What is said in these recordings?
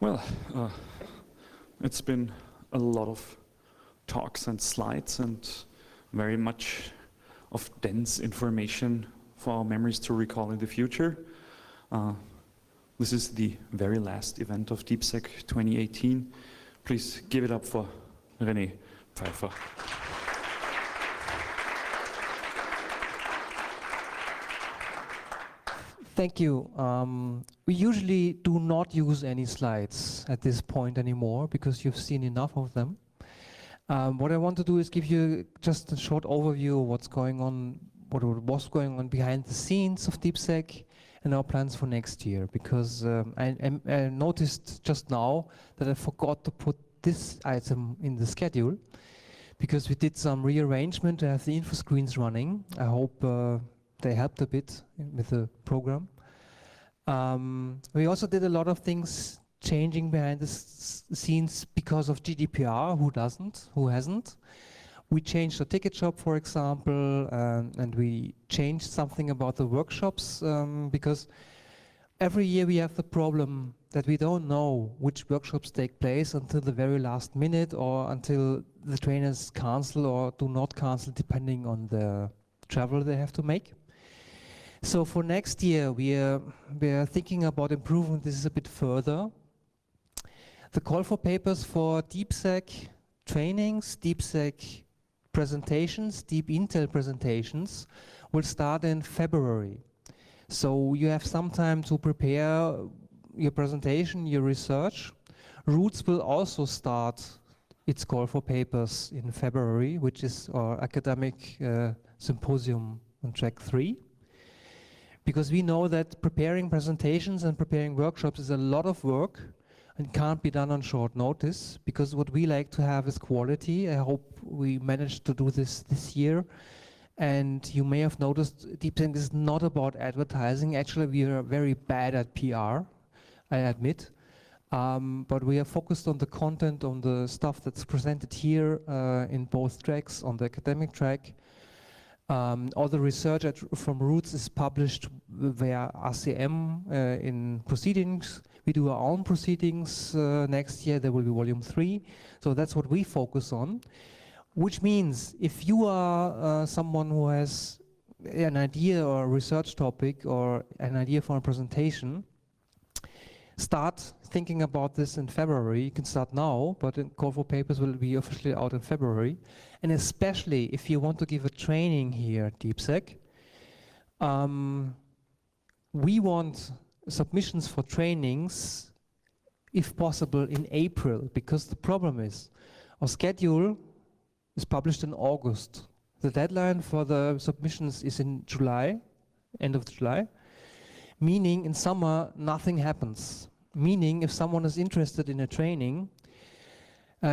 Well, it's been a lot of talks and slides and very much of dense information for our memories to recall in the future. This is the very last event of DeepSec 2018. Please give it up for René Pfeiffer. Thank you. We usually do not use any slides at this point anymore because you've seen enough of them. What I want to do is give you just a short overview of what's going on, what was going on behind the scenes of DeepSec and our plans for next year. Because I noticed just now that I forgot to put this item in the schedule because we did some rearrangement to have the info screens running. I hope they helped a bit with the program. We also did a lot of things changing behind the scenes because of GDPR. Who hasn't? We changed the ticket shop, for example, and we changed something about the workshops because every year we have the problem that we don't know which workshops take place until the very last minute or until the trainers cancel or do not cancel depending on the travel they have to make. So for next year, we are thinking about improving this a bit further. The call for papers for DeepSec trainings, DeepSec presentations, Deep Intel presentations will start in February. So you have some time to prepare your presentation, your research. Roots will also start its call for papers in February, which is our academic symposium on track 3. Because we know that preparing presentations and preparing workshops is a lot of work and can't be done on short notice, because what we like to have is quality. I hope we managed to do this year. And you may have noticed DeepSec is not about advertising. Actually, we are very bad at PR, I admit. But we are focused on the content, on the stuff that's presented here in both tracks, on the academic track. All the research from Roots is published via RCM in proceedings. We do our own proceedings next year. There will be volume 3. So that's what we focus on. Which means if you are someone who has an idea or a research topic or an idea for a presentation, start thinking about this in February. You can start now, but the call for papers will be officially out in February. And especially if you want to give a training here at DeepSec, we want submissions for trainings, if possible, in April, because the problem is our schedule is published in August. The deadline for the submissions is in July, end of July. Meaning in summer, nothing happens. Meaning if someone is interested in a training,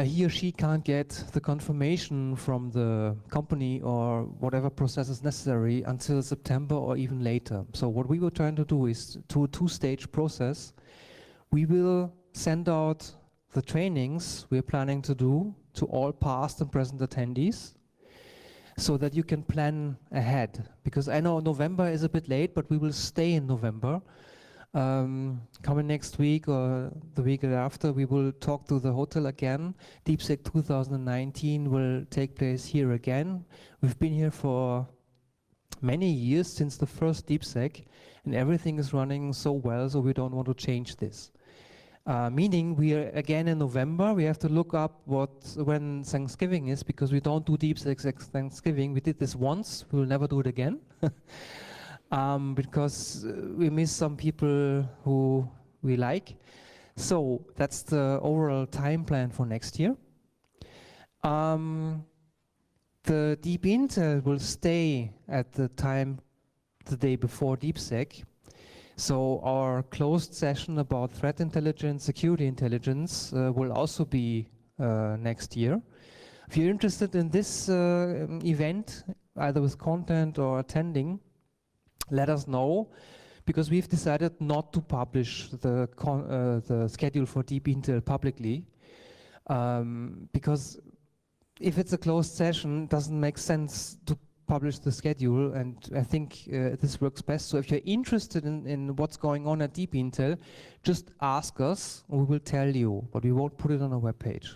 he or she can't get the confirmation from the company or whatever process is necessary until September or even later. So what we were trying to do is to a 2-stage process. We will send out the trainings we're planning to do to all past and present attendees, so that you can plan ahead. Because I know November is a bit late, but we will stay in November. Coming next week or the week after, we will talk to the hotel again. DeepSec 2019 will take place here again. We've been here for many years, since the first DeepSec, and everything is running so well, so we don't want to change this. Meaning we are again in November. We have to look up when Thanksgiving is, because we don't do DeepSec Thanksgiving. We did this once. We will never do it again. Because we miss some people who we like. So that's the overall time plan for next year. The Deep Intel will stay at the time the day before DeepSec. So our closed session about threat intelligence, security intelligence will also be next year. If you're interested in this event, either with content or attending, let us know, because we've decided not to publish the schedule for Deep Intel publicly, because if it's a closed session, it doesn't make sense to publish the schedule, and I think this works best. So if you're interested in what's going on at Deep Intel, just ask us, we will tell you, but we won't put it on our webpage.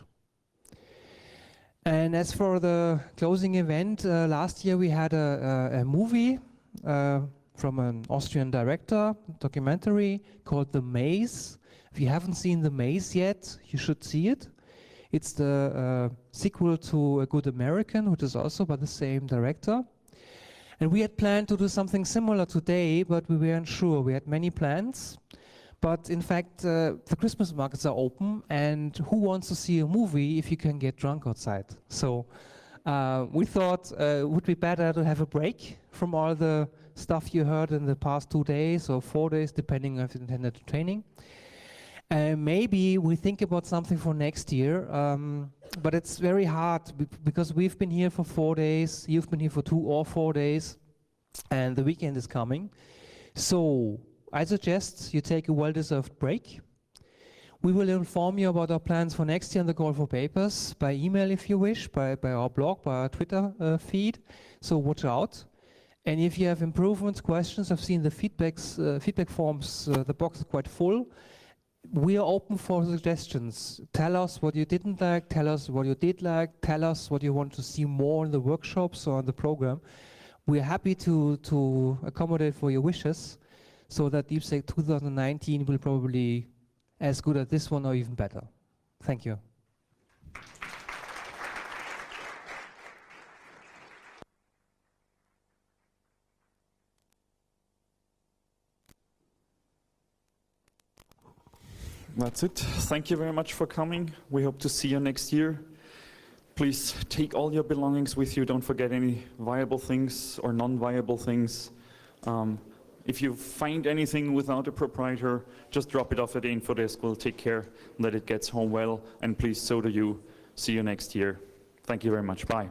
And as for the closing event, last year we had a movie from an Austrian director, documentary called The Maze. If you haven't seen The Maze yet, you should see it. It's the sequel to A Good American, which is also by the same director. And we had planned to do something similar today, but we weren't sure. We had many plans. But in fact, the Christmas markets are open, and who wants to see a movie if you can get drunk outside? So we thought it would be better to have a break from all the stuff you heard in the past 2 days or 4 days, depending on if you intended training. Maybe we think about something for next year, but it's very hard because we've been here for 4 days, you've been here for 2 or 4 days, and the weekend is coming. So I suggest you take a well-deserved break. We will inform you about our plans for next year on the call for papers by email if you wish, by our blog, by our Twitter feed, so watch out. And if you have improvements, questions, I've seen the feedback forms, the box is quite full. We are open for suggestions. Tell us what you didn't like, tell us what you did like, tell us what you want to see more in the workshops or in the program. We're happy to accommodate for your wishes, so that DeepSec 2019 will probably be as good as this one or even better. Thank you. That's it. Thank you very much for coming. We hope to see you next year. Please take all your belongings with you. Don't forget any viable things or non-viable things. If you find anything without a proprietor, just drop it off at the info desk. We'll take care that it gets home well. And please, so do you. See you next year. Thank you very much. Bye.